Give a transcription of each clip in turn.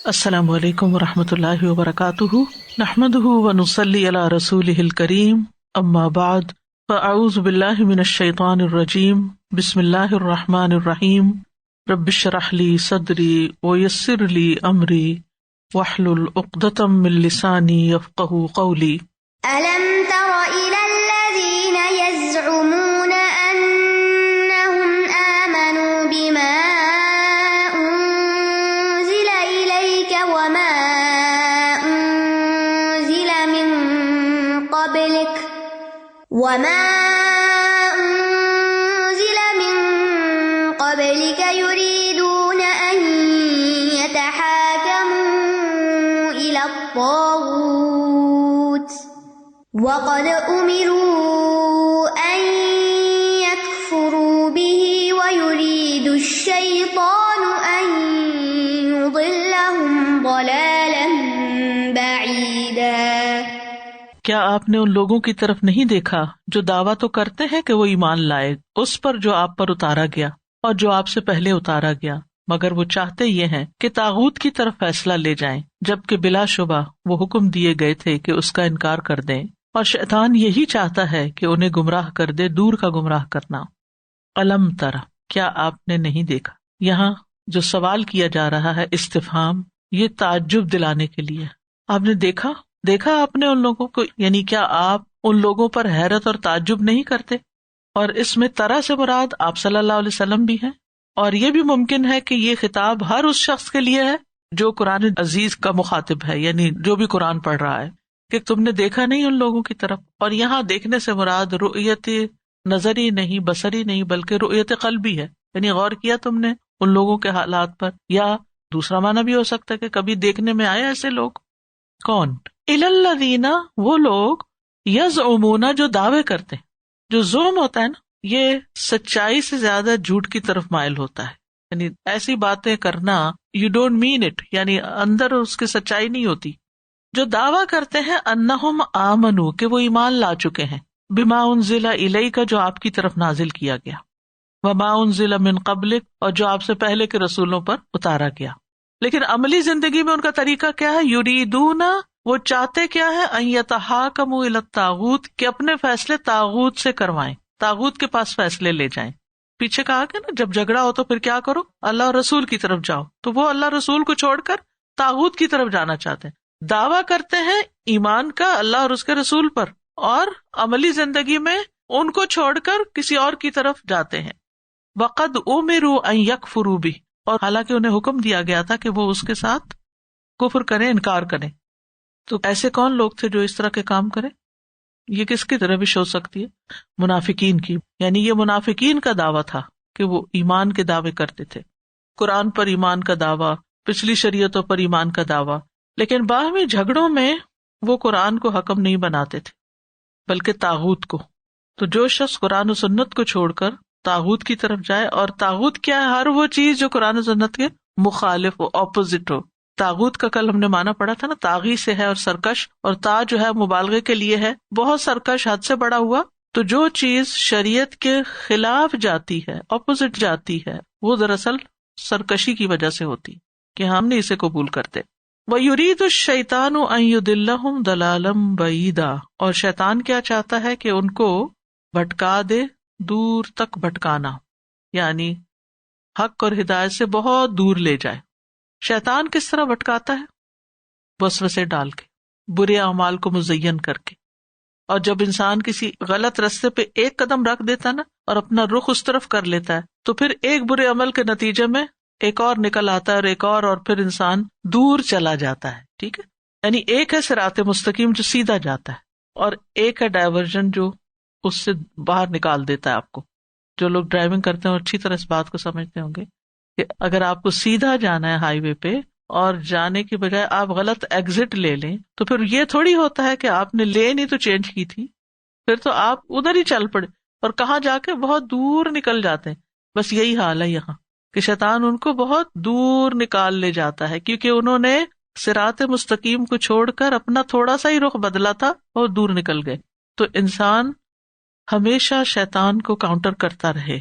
السلام علیکم ورحمۃ اللہ وبرکاتہ، نحمدہ ونصلی علی رسولہ الکریم، اما بعد فاعوذ باللہ من الشیطان الرجیم، بسم اللہ الرحمن الرحیم، رب اشرح لی صدری ویسر لی امری واحلل عقدۃ من لسانی یفقہوا قولی۔ أَلَمْ تَرَ إِلَى الَّذِينَ يَزْعُمُونَ أَنَّهُمْ آمَنُوا بِمَا أُنزِلَ إِلَيْكَ وَمَا أُنزِلَ مِن قَبْلِكَ يُرِيدُونَ أَن يَتَحَاكَمُوا إِلَى الطَّاغُوتِ وَقَدْ أُمِرُوا أَن يَكْفُرُوا بِهِ وَيُرِيدُ الشَّيْطَانُ أَن يُضِلَّهُمْ ضَلَالًا بَعِيدًا۔ کیا آپ نے ان لوگوں کی طرف نہیں دیکھا جو دعویٰ تو کرتے ہیں کہ وہ ایمان لائے اس پر جو آپ پر اتارا گیا اور جو آپ سے پہلے اتارا گیا، مگر وہ چاہتے یہ ہیں کہ طاغوت کی طرف فیصلہ لے جائیں، جبکہ بلا شبہ وہ حکم دیے گئے تھے کہ اس کا انکار کر دیں، اور شیطان یہی چاہتا ہے کہ انہیں گمراہ کر دے، دور کا گمراہ کرنا۔ الم ترى، کیا آپ نے نہیں دیکھا؟ یہاں جو سوال کیا جا رہا ہے استفہام، یہ تعجب دلانے کے لیے۔ آپ نے دیکھا آپ نے ان لوگوں کو، یعنی کیا آپ ان لوگوں پر حیرت اور تعجب نہیں کرتے؟ اور اس میں طرح سے مراد آپ صلی اللہ علیہ وسلم بھی ہیں، اور یہ بھی ممکن ہے کہ یہ خطاب ہر اس شخص کے لیے ہے جو قرآن عزیز کا مخاطب ہے، یعنی جو بھی قرآن پڑھ رہا ہے، کہ تم نے دیکھا نہیں ان لوگوں کی طرف۔ اور یہاں دیکھنے سے مراد رؤیت نظری نہیں، بصری نہیں، بلکہ رؤیت قلبی ہے، یعنی غور کیا تم نے ان لوگوں کے حالات پر۔ یا دوسرا معنی بھی ہو سکتا ہے کہ کبھی دیکھنے میں آئے ایسے لوگ۔ کون؟ الی الذین، وہ لوگ، یزعمون، جو دعوے کرتے ہیں۔ جو زعم ہوتا ہے نا، یہ سچائی سے زیادہ جھوٹ کی طرف مائل ہوتا ہے، یعنی ایسی باتیں کرنا یو ڈونٹ مین اٹ، یعنی اندر اس کی سچائی نہیں ہوتی۔ جو دعویٰ کرتے ہیں انہم آمنو، کہ وہ ایمان لا چکے ہیں، بما انزل الیک، جو آپ کی طرف نازل کیا گیا، وما انزل من قبلک، اور جو آپ سے پہلے کے رسولوں پر اتارا گیا۔ لیکن عملی زندگی میں ان کا طریقہ کیا ہے؟ یریدون، وہ چاہتے کیا ہے؟ ان یتحاکموا الی الطاغوت، کہ اپنے فیصلے طاغوت سے کروائیں، طاغوت کے پاس فیصلے لے جائیں۔ پیچھے کہا کہ نا جب جھگڑا ہو تو پھر کیا کرو؟ اللہ اور رسول کی طرف جاؤ، تو وہ اللہ رسول کو چھوڑ کر طاغوت کی طرف جانا چاہتے ہیں، دعویٰ کرتے ہیں ایمان کا اللہ اور اس کے رسول پر، اور عملی زندگی میں ان کو چھوڑ کر کسی اور کی طرف جاتے ہیں۔ وقد امروا ان یکفروا بہ، اور حالانکہ انہیں حکم دیا گیا تھا کہ وہ اس کے ساتھ کفر کریں، انکار کریں۔ تو ایسے کون لوگ تھے جو اس طرح کے کام کریں؟ یہ کس کی طرح بھی ہو سکتی ہے؟ منافقین کی، یعنی یہ منافقین کا دعویٰ تھا کہ وہ ایمان کے دعوے کرتے تھے، قرآن پر ایمان کا دعویٰ، پچھلی شریعتوں پر ایمان کا دعویٰ، لیکن باہمی جھگڑوں میں وہ قرآن کو حکم نہیں بناتے تھے بلکہ طاغوت کو۔ تو جو شخص قرآن و سنت کو چھوڑ کر طاغوت کی طرف جائے، اور طاغوت کیا ہے؟ ہر وہ چیز جو قرآن و سنت کے مخالف ہو، اپوزٹ ہو۔ طاغوت کا کل ہم نے معنی پڑھا تھا نا، طاغی سے ہے اور سرکش، اور تا جو ہے مبالغے کے لیے ہے، بہت سرکش، حد سے بڑا ہوا۔ تو جو چیز شریعت کے خلاف جاتی ہے، اپوزٹ جاتی ہے، وہ دراصل سرکشی کی وجہ سے ہوتی کہ ہم نہیں اسے قبول کرتے۔ وَيُرِيدُ الشَّيْطَانُ أَن يُضِلَّهُمْ ضَلَالًا بَعِيدًا، اور شیطان کیا چاہتا ہے کہ ان کو بھٹکا دے، دور تک بھٹکانا، یعنی حق اور ہدایت سے بہت دور لے جائے۔ شیطان کس طرح بھٹکاتا ہے؟ وسوسے ڈال کے، برے اعمال کو مزین کر کے، اور جب انسان کسی غلط راستے پہ ایک قدم رکھ دیتا نا اور اپنا رخ اس طرف کر لیتا ہے، تو پھر ایک برے عمل کے نتیجے میں ایک اور نکل آتا ہے، اور ایک اور پھر انسان دور چلا جاتا ہے۔ ٹھیک ہے، یعنی ایک ہے صراط مستقیم جو سیدھا جاتا ہے، اور ایک ہے ڈائیورژن جو اس سے باہر نکال دیتا ہے آپ کو۔ جو لوگ ڈرائیونگ کرتے ہیں اچھی طرح اس بات کو سمجھتے ہوں گے کہ اگر آپ کو سیدھا جانا ہے ہائی وے پہ، اور جانے کی بجائے آپ غلط ایگزٹ لے لیں، تو پھر یہ تھوڑی ہوتا ہے کہ آپ نے لین ہی تو چینج کی تھی، پھر تو آپ ادھر ہی چل پڑے اور کہاں جا کے بہت دور نکل جاتے ہیں۔ بس یہی حال ہے یہاں کہ شیطان ان کو بہت دور نکال لے جاتا ہے، کیونکہ انہوں نے صراط مستقیم کو چھوڑ کر اپنا تھوڑا سا ہی رخ بدلا تھا اور دور نکل گئے۔ تو انسان ہمیشہ شیطان کو کاؤنٹر کرتا رہے،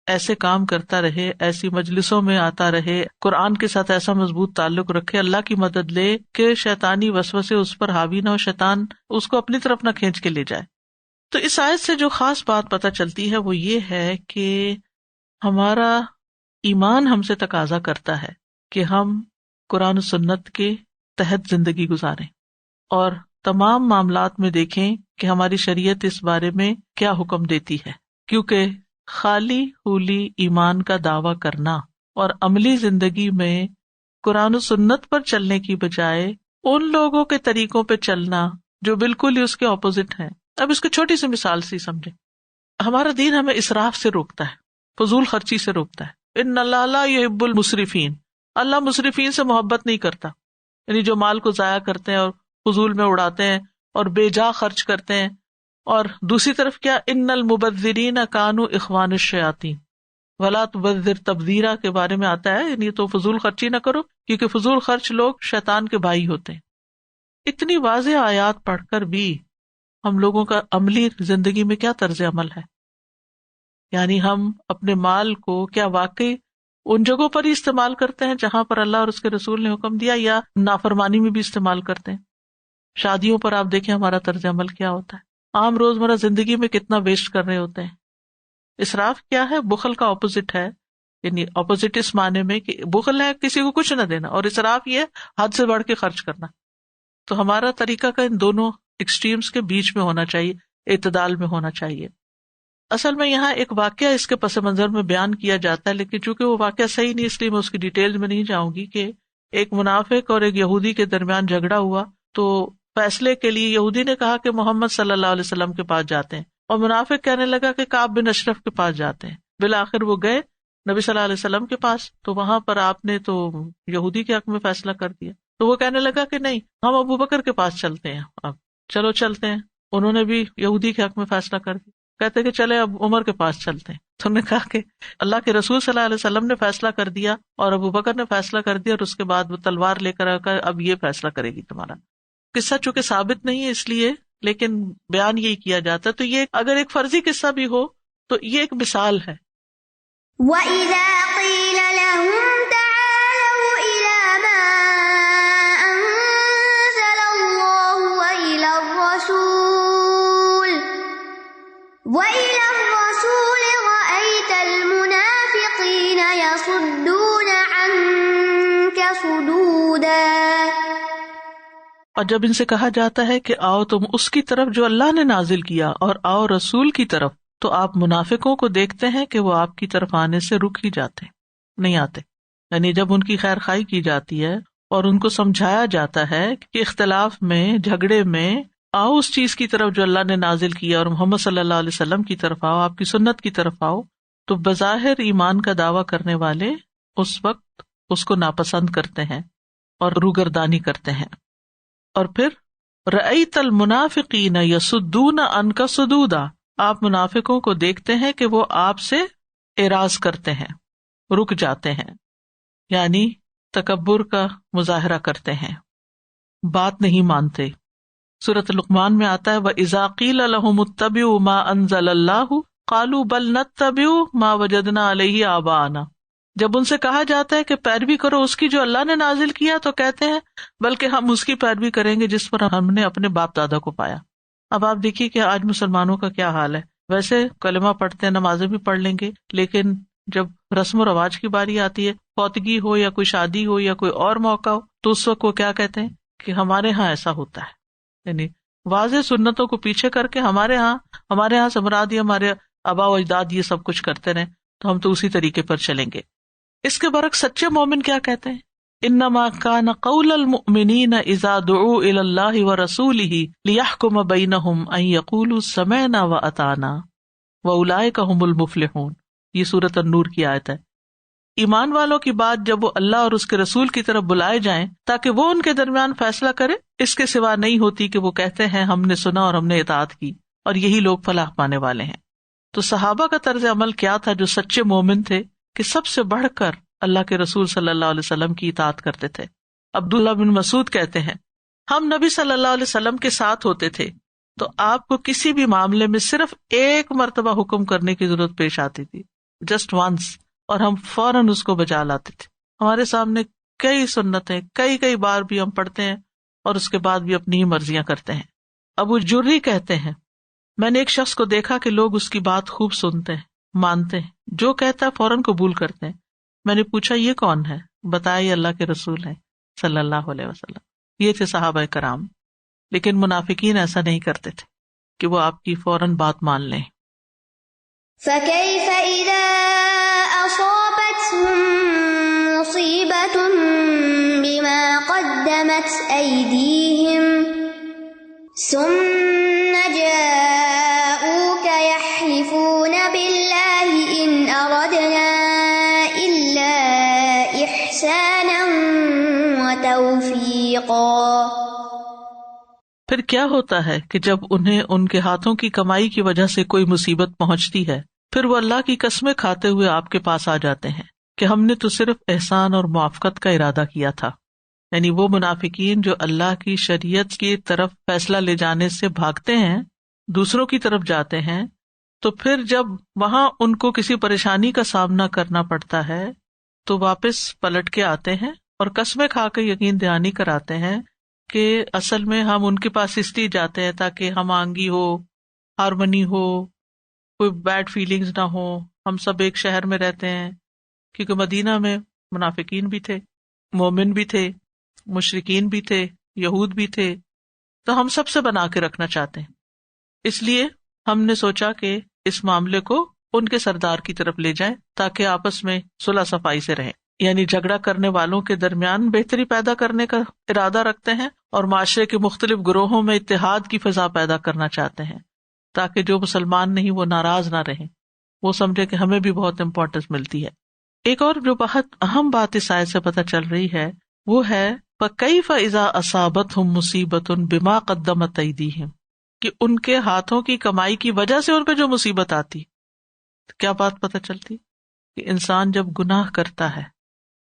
ایسے کام کرتا رہے، ایسی مجلسوں میں آتا رہے، قرآن کے ساتھ ایسا مضبوط تعلق رکھے، اللہ کی مدد لے کہ شیطانی وسوسے اس پر حاوی نہ ہو، شیطان اس کو اپنی طرف نہ کھینچ کے لے جائے۔ تو اس آیت سے جو خاص بات پتہ چلتی ہے وہ یہ ہے کہ ہمارا ایمان ہم سے تقاضا کرتا ہے کہ ہم قرآن و سنت کے تحت زندگی گزاریں اور تمام معاملات میں دیکھیں کہ ہماری شریعت اس بارے میں کیا حکم دیتی ہے، کیونکہ خالی حولی ایمان کا دعویٰ کرنا اور عملی زندگی میں قرآن و سنت پر چلنے کی بجائے ان لوگوں کے طریقوں پہ چلنا جو بالکل ہی اس کے اپوزٹ ہیں۔ اب اس کو چھوٹی سی مثال سے سمجھیں۔ ہمارا دین ہمیں اسراف سے روکتا ہے، فضول خرچی سے روکتا ہے۔ ان اللہ لا یحب المسرفین، اللہ مسرفین سے محبت نہیں کرتا، یعنی جو مال کو ضائع کرتے ہیں اور فضول میں اڑاتے ہیں اور بے جا خرچ کرتے ہیں۔ اور دوسری طرف کیا، ان المبذرین کانوا اخوان الشیاطین ولا تبذر تبذیرا کے بارے میں آتا ہے، یعنی تو فضول خرچی نہ کرو کیونکہ فضول خرچ لوگ شیطان کے بھائی ہوتے ہیں۔ اتنی واضح آیات پڑھ کر بھی ہم لوگوں کا عملی زندگی میں کیا طرز عمل ہے؟ یعنی ہم اپنے مال کو کیا واقعی ان جگہوں پر ہی استعمال کرتے ہیں جہاں پر اللہ اور اس کے رسول نے حکم دیا، یا نافرمانی میں بھی استعمال کرتے ہیں؟ شادیوں پر آپ دیکھیں ہمارا طرز عمل کیا ہوتا ہے، عام روزمرہ زندگی میں کتنا ویسٹ کر رہے ہوتے ہیں۔ اسراف کیا ہے؟ بخل کا اپوزٹ ہے، یعنی اپوزٹ اس معنی میں کہ بخل ہے کسی کو کچھ نہ دینا، اور اسراف یہ حد سے بڑھ کے خرچ کرنا۔ تو ہمارا طریقہ کا ان دونوں ایکسٹریمز کے بیچ میں ہونا چاہیے، اعتدال میں ہونا چاہیے۔ اصل میں یہاں ایک واقعہ اس کے پس منظر میں بیان کیا جاتا ہے، لیکن چونکہ وہ واقعہ صحیح نہیں اس لیے میں اس کی ڈیٹیل میں نہیں جاؤں گی، کہ ایک منافق اور ایک یہودی کے درمیان جھگڑا ہوا، تو فیصلے کے لیے یہودی نے کہا کہ محمد صلی اللہ علیہ وسلم کے پاس جاتے ہیں، اور منافق کہنے لگا کہ کعب بن اشرف کے پاس جاتے ہیں۔ بالآخر وہ گئے نبی صلی اللہ علیہ وسلم کے پاس، تو وہاں پر آپ نے تو یہودی کے حق میں فیصلہ کر دیا، تو وہ کہنے لگا کہ نہیں، ہم ابو بکر کے پاس چلتے ہیں، اب چلو چلتے ہیں۔ انہوں نے بھی یہودی کے حق میں فیصلہ کر دیا، کہتے کہ چلے اب عمر کے پاس چلتے ہیں۔ تو نے کہا کہ اللہ کے رسول صلی اللہ علیہ وسلم نے فیصلہ کر دیا اور ابو بکر نے فیصلہ کر دیا، اور اس کے بعد وہ تلوار لے کر آ کر اب یہ فیصلہ کرے گی تمہارا۔ قصہ چونکہ ثابت نہیں ہے اس لیے، لیکن بیان یہی کیا جاتا ہے۔ تو یہ اگر ایک فرضی قصہ بھی ہو تو یہ ایک مثال ہے۔ وَإِذَا قِيلَ لَهُمْ تَعَالَوْا إِلَى مَا أَنزَلَ اللَّهُ وَإِلَى الرَّسُولِ رَأَيْتَ الْمُنَافِقِينَ يَصُدُّونَ عَنكَ صُدُودًا۔ اور جب ان سے کہا جاتا ہے کہ آؤ تم اس کی طرف جو اللہ نے نازل کیا، اور آؤ رسول کی طرف، تو آپ منافقوں کو دیکھتے ہیں کہ وہ آپ کی طرف آنے سے رک ہی جاتے ہیں، نہیں آتے۔ یعنی جب ان کی خیر خواہی کی جاتی ہے اور ان کو سمجھایا جاتا ہے کہ اختلاف میں، جھگڑے میں آؤ اس چیز کی طرف جو اللہ نے نازل کیا، اور محمد صلی اللہ علیہ وسلم کی طرف آؤ، آپ کی سنت کی طرف آؤ، تو بظاہر ایمان کا دعویٰ کرنے والے اس وقت اس کو ناپسند کرتے ہیں اور روگردانی کرتے ہیں۔ اور پھر رأیت المنافقین یصدون عنک صدودا، آپ منافقوں کو دیکھتے ہیں کہ وہ آپ سے اعراض کرتے ہیں، رک جاتے ہیں، یعنی تکبر کا مظاہرہ کرتے ہیں، بات نہیں مانتے۔ سورۃ لقمان میں آتا ہے وَإِذَا قِيلَ لَهُمُ اتَّبِعُوا مَا أَنزَلَ اللَّهُ قَالُوا بَلْ نَتَّبِعُ مَا وَجَدْنَا عَلَيْهِ آبَاءَنَا۔ جب ان سے کہا جاتا ہے کہ پیروی کرو اس کی جو اللہ نے نازل کیا، تو کہتے ہیں بلکہ ہم اس کی پیروی کریں گے جس پر ہم نے اپنے باپ دادا کو پایا۔ اب آپ دیکھیے کہ آج مسلمانوں کا کیا حال ہے۔ ویسے کلمہ پڑھتے ہیں، نمازیں بھی پڑھ لیں گے، لیکن جب رسم و رواج کی باری آتی ہے، فوتگی ہو یا کوئی شادی ہو یا کوئی اور موقع ہو، تو اس وقت وہ کیا کہتے ہیں کہ ہمارے ہاں ایسا ہوتا ہے۔ یعنی واضح سنتوں کو پیچھے کر کے ہمارے ہاں سے مراد یہ ہمارے آبا و اجداد یہ سب کچھ کرتے رہے، تو ہم تو اسی طریقے پر چلیں گے۔ اس کے برعکس سچے مومن کیا کہتے ہیں؟ انما کان قول المؤمنین اذا دعوا الی اللہ ورسولہ لیحکم بینہم ان یقولوا سمعنا واطعنا واولئک هم المفلحون۔ یہ سورۃ النور کی آیت ہے۔ ایمان والوں کی بات جب وہ اللہ اور اس کے رسول کی طرف بلائے جائیں تاکہ وہ ان کے درمیان فیصلہ کرے، اس کے سوا نہیں ہوتی کہ وہ کہتے ہیں ہم نے سنا اور ہم نے اطاعت کی، اور یہی لوگ فلاح پانے والے ہیں۔ تو صحابہ کا طرز عمل کیا تھا جو سچے مومن تھے کہ سب سے بڑھ کر اللہ کے رسول صلی اللہ علیہ وسلم کی اطاعت کرتے تھے۔ عبداللہ بن مسعود کہتے ہیں ہم نبی صلی اللہ علیہ وسلم کے ساتھ ہوتے تھے تو آپ کو کسی بھی معاملے میں صرف ایک مرتبہ حکم کرنے کی ضرورت پیش آتی تھی، جسٹ ونس، اور ہم فوراً اس کو بجا لاتے تھے. ہمارے سامنے کئی سنتیں کئی بار بھی ہم پڑھتے ہیں اور اس کے بعد بھی اپنی ہی مرضیاں کرتے ہیں. ابو جری کہتے ہیں میں نے ایک شخص کو دیکھا کہ لوگ اس کی بات خوب سنتے ہیں، مانتے ہیں، جو کہتا ہے فوراً قبول کرتے ہیں. میں نے پوچھا یہ کون ہے؟ بتایا یہ اللہ کے رسول ہیں صلی اللہ علیہ وسلم. یہ تھے صحابہ کرام. لیکن منافقین ایسا نہیں کرتے تھے کہ وہ آپ کی فوراً بات مان لیں. فَكَيْفَ إِذَا أَصَابَتْهُم مُّصِيبَةٌ بِمَا قَدَّمَتْ أَيْدِيهِمْ ثُمَّ جَاءُوكَ يَحْلِفُونَ بِاللَّهِ إِنْ أَرَدْنَا إِلَّا إِحْسَانًا وَتَوْفِيقًا. پھر کیا ہوتا ہے کہ جب انہیں ان کے ہاتھوں کی کمائی کی وجہ سے کوئی مصیبت پہنچتی ہے، پھر وہ اللہ کی قسمیں کھاتے ہوئے آپ کے پاس آ جاتے ہیں کہ ہم نے تو صرف احسان اور موافقت کا ارادہ کیا تھا. یعنی وہ منافقین جو اللہ کی شریعت کی طرف فیصلہ لے جانے سے بھاگتے ہیں، دوسروں کی طرف جاتے ہیں، تو پھر جب وہاں ان کو کسی پریشانی کا سامنا کرنا پڑتا ہے تو واپس پلٹ کے آتے ہیں اور قسمیں کھا کے یقین دہانی کراتے ہیں کہ اصل میں ہم ان کے پاس اس لیے جاتے ہیں تاکہ ہم آنگی ہو، ہارمنی ہو، کوئی بیڈ فیلنگز نہ ہو، ہم سب ایک شہر میں رہتے ہیں. کیونکہ مدینہ میں منافقین بھی تھے، مومن بھی تھے، مشرکین بھی تھے، یہود بھی تھے، تو ہم سب سے بنا کے رکھنا چاہتے ہیں. اس لیے ہم نے سوچا کہ اس معاملے کو ان کے سردار کی طرف لے جائیں تاکہ آپس میں صلح صفائی سے رہیں. یعنی جھگڑا کرنے والوں کے درمیان بہتری پیدا کرنے کا ارادہ رکھتے ہیں اور معاشرے کے مختلف گروہوں میں اتحاد کی فضا پیدا کرنا چاہتے ہیں تاکہ جو مسلمان نہیں وہ ناراض نہ رہیں، وہ سمجھے کہ ہمیں بھی بہت امپورٹنس ملتی ہے. ایک اور جو بہت اہم بات اس آیت سے پتہ چل رہی ہے وہ ہے فَكَيْفَ إِذَا أَصَابَتْهُم مُّصِيبَةٌ بِمَا قَدَّمَتْ أَيْدِيهِمْ، کہ ان کے ہاتھوں کی کمائی کی وجہ سے ان پہ جو مصیبت آتی. کیا بات پتہ چلتی کہ انسان جب گناہ کرتا ہے،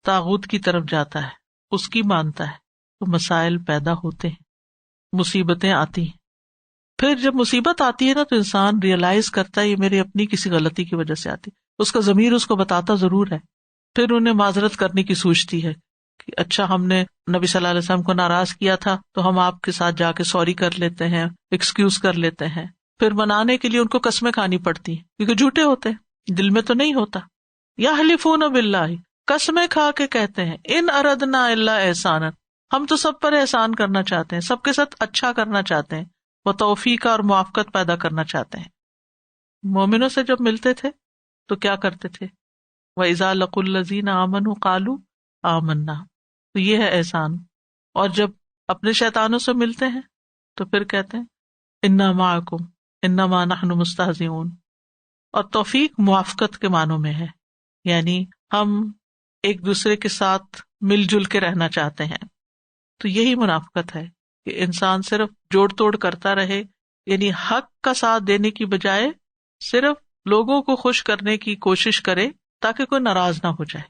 طاغوت کی طرف جاتا ہے، اس کی مانتا ہے، تو مسائل پیدا ہوتے ہیں، مصیبتیں آتی ہیں. پھر جب مصیبت آتی ہے نا تو انسان ریئلائز کرتا ہے یہ میری اپنی کسی غلطی کی وجہ سے آتی. اس کا ضمیر اس کو بتاتا ضرور ہے. پھر انہیں معذرت کرنے کی سوچتی ہے کہ اچھا ہم نے نبی صلی اللہ علیہ وسلم کو ناراض کیا تھا تو ہم آپ کے ساتھ جا کے سوری کر لیتے ہیں، ایکسکیوز کر لیتے ہیں. پھر منانے کے لیے ان کو قسمیں کھانی پڑتی ہیں کیونکہ جھوٹے ہوتے ہیں، دل میں تو نہیں ہوتا. یحلفون باللہ، قسمیں کھا کے کہتے ہیں ان اردنا الا احسانا، ہم تو سب پر احسان کرنا چاہتے ہیں، سب کے ساتھ اچھا کرنا چاہتے ہیں، وہ توفیق اور موافقت پیدا کرنا چاہتے ہیں. مومنوں سے جب ملتے تھے تو کیا کرتے تھے؟ وَإِذَا لَقُوا الَّذِينَ آمَنُوا قَالُوا آمَنَّا، تو یہ ہے احسان. اور جب اپنے شیطانوں سے ملتے ہیں تو پھر کہتے ہیں اِنَّا مَعَكُمْ إِنَّمَا نَحْنُ مُسْتَهْزِئُونَ. اور توفیق موافقت کے معنوں میں ہے، یعنی ہم ایک دوسرے کے ساتھ مل جل کے رہنا چاہتے ہیں. تو یہی منافقت ہے کہ انسان صرف جوڑ توڑ کرتا رہے، یعنی حق کا ساتھ دینے کی بجائے صرف لوگوں کو خوش کرنے کی کوشش کرے تاکہ کوئی ناراض نہ ہو جائے،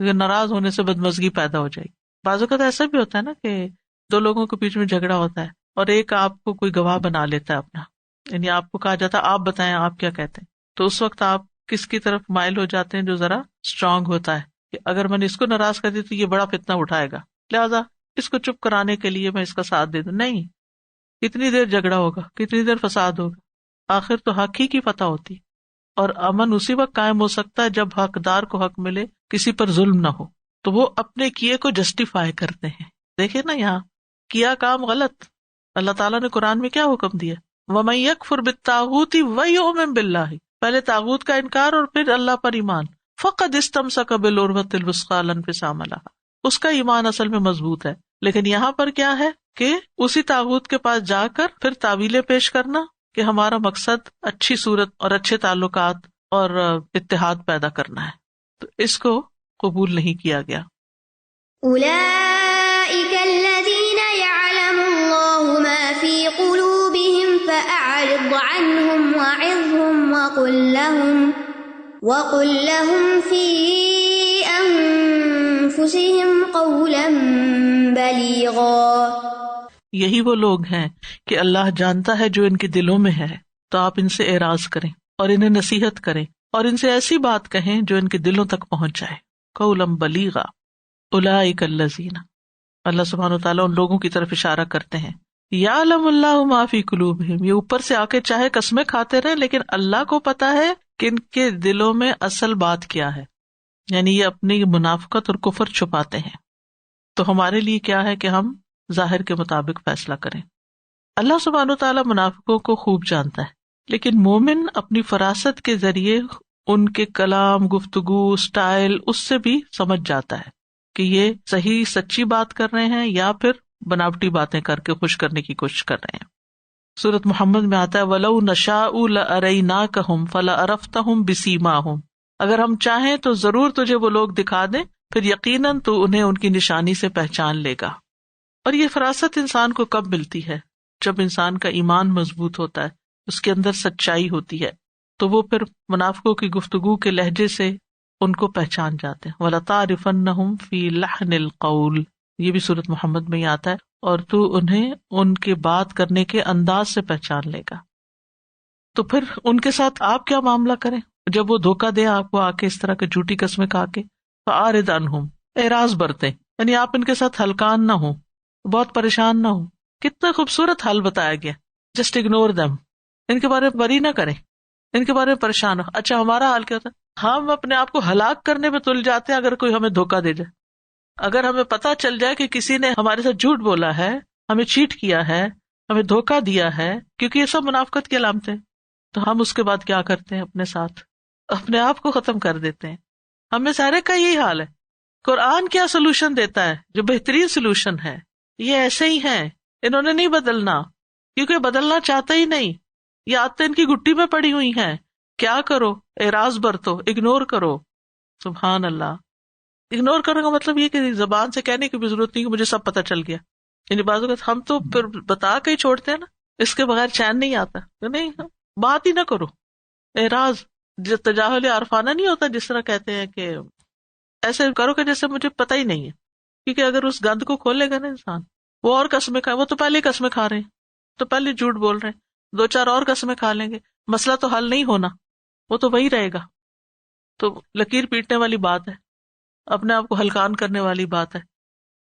کیونکہ ناراض ہونے سے بدمزگی پیدا ہو جائے گی. بعض اوقات ایسا بھی ہوتا ہے نا کہ دو لوگوں کے بیچ میں جھگڑا ہوتا ہے اور ایک آپ کو کوئی گواہ بنا لیتا ہے اپنا، یعنی آپ کو کہا جاتا ہے آپ بتائیں آپ کیا کہتے ہیں. تو اس وقت آپ کس کی طرف مائل ہو جاتے ہیں جو ذرا اسٹرانگ ہوتا ہے کہ اگر میں نے اس کو ناراض کر دی تو یہ بڑا فتنہ اٹھائے گا، لہذا اس کو چپ کرانے کے لیے میں اس کا ساتھ دے دوں. نہیں، کتنی دیر جھگڑا ہوگا، کتنی دیر فساد ہوگا، آخر تو حق ہی کی فتح ہوتی. اور امن اسی وقت قائم ہو سکتا ہے جب حقدار کو حق ملے، کسی پر ظلم نہ ہو. تو وہ اپنے کیے کو جسٹیفائی کرتے ہیں. دیکھیں نا یہاں کیا کام غلط، اللہ تعالیٰ نے قرآن میں کیا حکم دیا؟ وَمَن يَكْفُرْ بِالطَّاغُوتِ وَيُؤْمِن بِاللَّهِ، پہلے طاغوت کا انکار اور پھر اللہ پر ایمان. فقد استمسک بالعروۃ الوثقی لا انفصام لها، اس کا ایمان اصل میں مضبوط ہے. لیکن یہاں پر کیا ہے کہ اسی طاغوت کے پاس جا کر پھر تعویلیں پیش کرنا کہ ہمارا مقصد اچھی صورت اور اچھے تعلقات اور اتحاد پیدا کرنا ہے، تو اس کو قبول نہیں کیا گیا. أولئك الذين يعلم الله ما في قلوبهم فأعرض عنهم وعظهم وقل لهم في أنفسهم قولا بليغا. یہی وہ لوگ ہیں کہ اللہ جانتا ہے جو ان کے دلوں میں ہے، تو آپ ان سے اعراض کریں اور انہیں نصیحت کریں اور ان سے ایسی بات کہیں جو ان کے دلوں تک پہنچ جائے. قولا بلیغا اولئک الذین، اللہ سبحانہ وتعالیٰ ان لوگوں کی طرف اشارہ کرتے ہیں. یعلم اللہ ما فی قلوبہم، یہ اوپر سے آ کے چاہے قسمیں کھاتے رہے لیکن اللہ کو پتا ہے کہ ان کے دلوں میں اصل بات کیا ہے، یعنی یہ اپنی منافقت اور کفر چھپاتے ہیں. تو ہمارے لیے کیا ہے کہ ہم ظاہر کے مطابق فیصلہ کریں. اللہ سبحانہ وتعالیٰ منافقوں کو خوب جانتا ہے، لیکن مومن اپنی فراست کے ذریعے ان کے کلام، گفتگو، سٹائل اس سے بھی سمجھ جاتا ہے کہ یہ صحیح سچی بات کر رہے ہیں یا پھر بناوٹی باتیں کر کے خوش کرنے کی کوشش کر رہے ہیں. سورۃ محمد میں آتا ہے وَلَوْ نَشَاءُ لَأَرَيْنَاكَهُمْ فَلَعَرَفْتَهُمْ بِسِيمَاهُمْ، اگر ہم چاہیں تو ضرور تجھے وہ لوگ دکھا دیں، پھر یقیناً تو انہیں ان کی نشانی سے پہچان لے گا. اور یہ فراست انسان کو کب ملتی ہے؟ جب انسان کا ایمان مضبوط ہوتا ہے، اس کے اندر سچائی ہوتی ہے، تو وہ پھر منافقوں کی گفتگو کے لہجے سے ان کو پہچان جاتے ہیں. وَلَتَعْرِفَنَّهُمْ فِي لَحْنِ الْقَوْلِ، یہ بھی سورۃ محمد میں ہی آتا ہے، اور تو انہیں ان کے بات کرنے کے انداز سے پہچان لے گا. تو پھر ان کے ساتھ آپ کیا معاملہ کریں جب وہ دھوکہ دیں آپ کو آ کے اس طرح کے جھوٹی قسمیں کھا کے؟ فَأَعْرِضْ عَنْهُمْ، اعراض برتیں، یعنی آپ ان کے ساتھ ہلکان نہ ہوں، بہت پریشان نہ ہوں. کتنا خوبصورت حل بتایا گیا، جسٹ اگنور دیم، ان کے بارے میں وری نہ کریں، ان کے بارے میں پریشان ہو. اچھا ہمارا حال کیا ہوتا ہے؟ ہم اپنے آپ کو ہلاک کرنے میں تل جاتے ہیں اگر کوئی ہمیں دھوکہ دے جائے. اگر ہمیں پتا چل جائے کہ کسی نے ہمارے ساتھ جھوٹ بولا ہے، ہمیں چیٹ کیا ہے، ہمیں دھوکہ دیا ہے، کیونکہ یہ سب منافقت کی علامتیں، تو ہم اس کے بعد کیا کرتے ہیں؟ اپنے ساتھ اپنے آپ کو ختم کر دیتے ہیں. ہمیں سارے کا یہی حال ہے. قرآن کیا سولوشن دیتا ہے جو بہترین سولوشن ہے؟ یہ ایسے ہی ہیں، انہوں نے نہیں بدلنا، کیونکہ بدلنا چاہتا ہی نہیں. یہ عادتیں ان کی گٹی میں پڑی ہوئی ہیں. کیا کرو؟ اعراض برتو، اگنور کرو. سبحان اللہ. اگنور کرنے کا مطلب یہ کہ زبان سے کہنے کی بھی ضرورت نہیں کہ مجھے سب پتہ چل گیا. یعنی بعض اوقات ہم تو پھر بتا کے ہی چھوڑتے ہیں نا، اس کے بغیر چین نہیں آتا. نہیں، بات ہی نہ کرو. اعراض تجاہل عارفانہ نہیں ہوتا، جس طرح کہتے ہیں کہ ایسے کرو کہ جیسے مجھے پتہ ہی نہیں ہے. کیونکہ اگر اس گند کو کھولے گا نا انسان، وہ اور قسمیں کھائے، وہ تو پہلے ہی قسمیں کھا رہے ہیں، تو پہلے جھوٹ بول رہے ہیں، 2-4 اور قسمیں کھا لیں گے، مسئلہ تو حل نہیں ہونا، وہ تو وہی رہے گا. تو لکیر پیٹنے والی بات ہے، اپنے آپ کو ہلکان کرنے والی بات ہے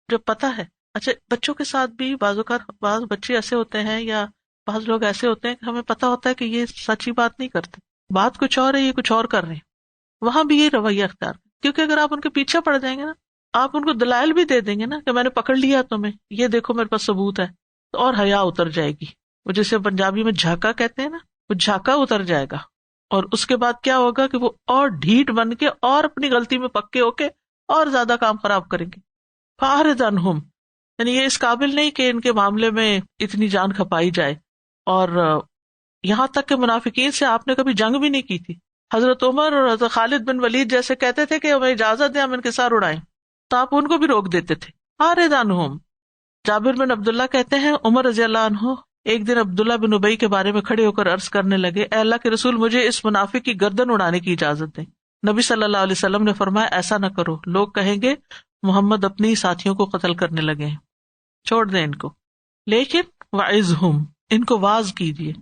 جو پتہ ہے. اچھا بچوں کے ساتھ بھی بعض اوقات بعض بچے ایسے ہوتے ہیں یا بعض لوگ ایسے ہوتے ہیں کہ ہمیں پتہ ہوتا ہے کہ یہ سچی بات نہیں کرتے، بات کچھ اور ہے، یہ کچھ اور کر رہے ہیں. وہاں بھی یہ رویہ اختیار، کیونکہ اگر آپ ان کے پیچھے پڑ جائیں گے نا، آپ ان کو دلائل بھی دے دیں گے نا کہ میں نے پکڑ لیا تمہیں، یہ دیکھو میرے پاس ثبوت ہے، تو اور حیا اتر جائے گی. وہ جسے پنجابی میں جھاکا کہتے ہیں نا، وہ جھاکا اتر جائے گا. اور اس کے بعد کیا ہوگا کہ وہ اور ڈھیٹ بن کے اور اپنی غلطی میں پکے ہو کے اور زیادہ کام خراب کریں گے. فَأَعْرِضْ عَنْهُمْ، یعنی یہ اس قابل نہیں کہ ان کے معاملے میں اتنی جان کھپائی جائے. اور یہاں تک کہ منافقین سے آپ نے کبھی جنگ بھی نہیں کی تھی. حضرت عمر اور حضرت خالد بن ولید جیسے کہتے تھے کہ ہمیں اجازت دیں ہم ان کے ساتھ اڑائیں، تو آپ ان کو بھی روک دیتے تھے. فَأَعْرِضْ عَنْهُمْ. جابر بن عبداللہ کہتے ہیں عمر رضی اللہ عنہ ایک دن عبداللہ بن ابی کے بارے میں کھڑے ہو کر عرض کرنے لگے، اے اللہ کے رسول، مجھے اس منافق کی گردن اڑانے کی اجازت دیں. نبی صلی اللہ علیہ وسلم نے فرمایا ایسا نہ کرو، لوگ کہیں گے محمد اپنے ہی ساتھیوں کو قتل کرنے لگے ہیں، چھوڑ دیں ان کو. لیکن وعظہم، ان کو واعظ کیجیے.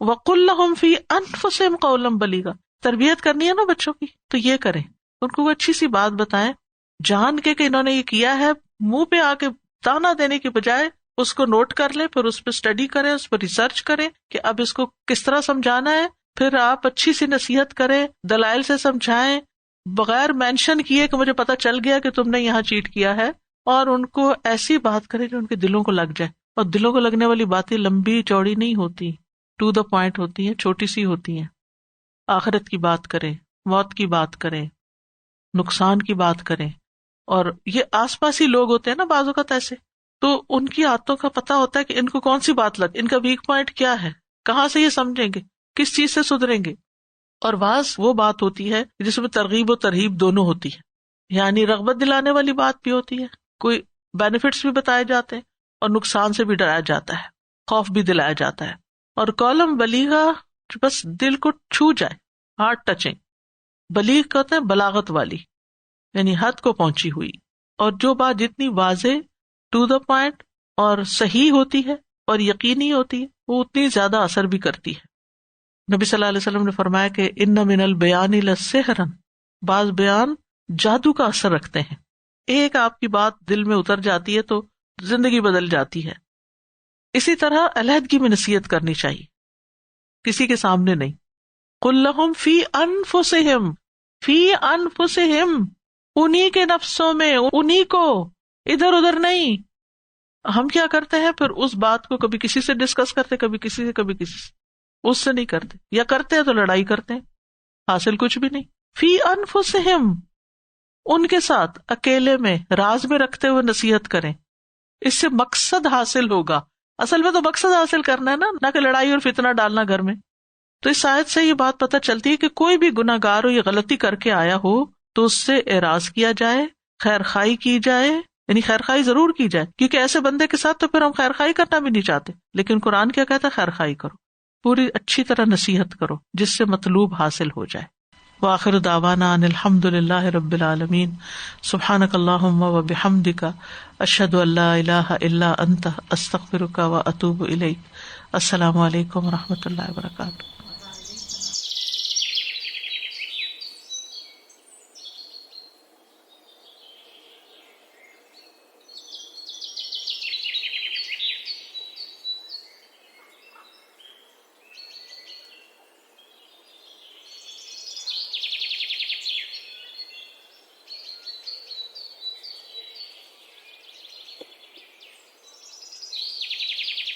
وقل لہم فی انفسہم قولا بلیغا، تربیت کرنی ہے نا بچوں کی تو یہ کریں، ان کو اچھی سی بات بتائیں، جان کے کہ انہوں نے یہ کیا ہے، منہ پہ آ کے تانا دینے کی بجائے اس کو نوٹ کر لیں، پھر اس پہ اسٹڈی کریں، اس پہ ریسرچ کریں کہ اب اس کو کس طرح سمجھانا ہے. پھر آپ اچھی سی نصیحت کریں، دلائل سے سمجھائیں، بغیر مینشن کیے کہ مجھے پتا چل گیا کہ تم نے یہاں چیٹ کیا ہے. اور ان کو ایسی بات کریں جو ان کے دلوں کو لگ جائے. اور دلوں کو لگنے والی باتیں لمبی چوڑی نہیں ہوتی، ٹو دا پوائنٹ ہوتی ہیں، چھوٹی سی ہوتی ہیں. آخرت کی بات کریں، موت کی بات کریں، نقصان کی بات کریں. اور یہ آس پاس ہی لوگ ہوتے ہیں نا بعض اوقات ایسے، تو ان کی عادتوں کا پتہ ہوتا ہے کہ ان کو کون سی بات لگ، ان کا ویک پوائنٹ کیا ہے، کہاں سے یہ سمجھیں گے، کس چیز سے سدھریں گے. اور بعض وہ بات ہوتی ہے جس میں ترغیب و ترہیب دونوں ہوتی ہے، یعنی رغبت دلانے والی بات بھی ہوتی ہے، کوئی بینیفٹس بھی بتائے جاتے ہیں اور نقصان سے بھی ڈرایا جاتا ہے، خوف بھی دلایا جاتا ہے. اور کالم بلیغا بس دل کو چھو جائے، ہارٹ ٹچنگ. بلیغ کہتے ہیں بلاغت والی، یعنی حد کو پہنچی ہوئی. اور جو بات جتنی واضح، ٹو دا پوائنٹ اور صحیح ہوتی ہے اور یقینی ہوتی ہے، وہ اتنی زیادہ اثر بھی کرتی ہے. نبی صلی اللہ علیہ وسلم نے فرمایا کہ ان من البیان لسحرا، بعض بیان جادو کا اثر رکھتے ہیں. ایک آپ کی بات دل میں اتر جاتی ہے تو زندگی بدل جاتی ہے. اسی طرح علیحدگی میں نصیحت کرنی چاہیے، کسی کے سامنے نہیں. قل لہم فی انفسہم، فی انفسہم، انہی کے نفسوں میں، انہی کو، ادھر ادھر نہیں. ہم کیا کرتے ہیں پھر اس بات کو کبھی کسی سے ڈسکس کرتے، کبھی کسی سے، کبھی کسی سے، اس سے نہیں کرتے، یا کرتے ہیں تو لڑائی کرتے ہیں، حاصل کچھ بھی نہیں. فی انفسہم، ان کے ساتھ اکیلے میں راز میں رکھتے ہوئے نصیحت کریں، اس سے مقصد حاصل ہوگا. اصل میں تو مقصد حاصل کرنا ہے نا، نہ کہ لڑائی اور فتنہ ڈالنا گھر میں. تو اس آیت سے یہ بات پتہ چلتی ہے کہ کوئی بھی گناہ گار ہو یا غلطی کر کے آیا ہو تو اس سے اعراض کیا جائے، خیر خواہی کی جائے، یعنی خیر خواہی ضرور کی جائے، کیونکہ ایسے بندے کے ساتھ تو پھر ہم خیر خواہی کرنا بھی نہیں چاہتے. لیکن قرآن کیا کہتا ہے؟ خیر خواہی کرو، پوری اچھی طرح نصیحت کرو جس سے مطلوب حاصل ہو جائے. وآخر دعوانا ان الحمد للہ رب العالمین. سبحانک اللہم وبحمدک، اشہد ان لا الہ الا انت، استغفرک واتوب الیک. السلام علیکم ورحمۃ اللہ وبرکاتہ.